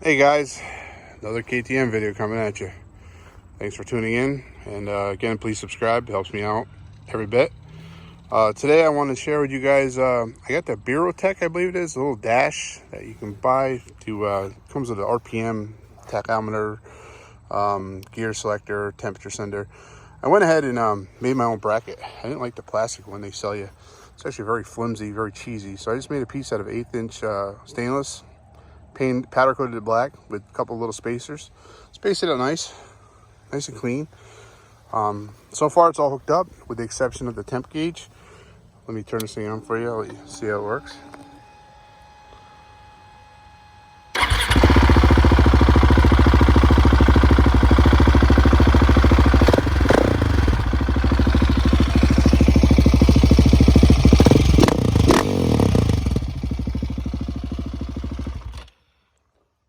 Hey guys, another KTM video coming at you. Thanks for tuning in, and again, please subscribe. It helps me out every bit. Today I want to share with you guys, I got the Berotec, I believe it is, a little dash that you can buy to, comes with an RPM, tachometer, gear selector, temperature sender. I went ahead and made my own bracket. I didn't like the plastic one they sell you. It's actually very flimsy, very cheesy. So I just made a piece out of 1/8" stainless, powder coated it black with a couple little spacers. Spaced it out nice and clean. So far it's all hooked up with the exception of the temp gauge. Let me turn this thing on for you. I'll let you see how it works.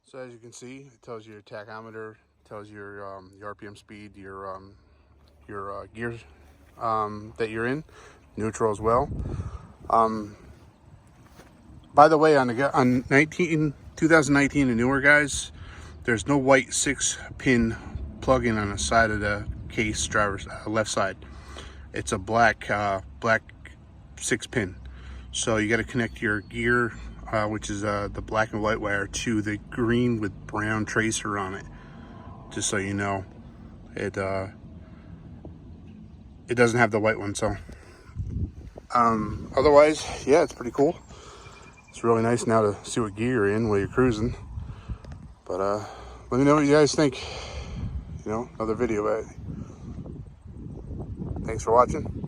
So as you can see, it tells you your tachometer, tells you your RPM speed, your gears that you're in, neutral as well. By the way, on 2019 and newer guys, there's no white 6-pin plug-in on the side of the case, driver's left side. It's a black 6-pin. So you got to connect your gear, which is the black and white wire, to the green with brown tracer on it. Just so you know, it doesn't have the white one. So otherwise, yeah, it's pretty cool. It's really nice now to see what gear you're in while you're cruising. But let me know what you guys think. Another video. Thanks for watching.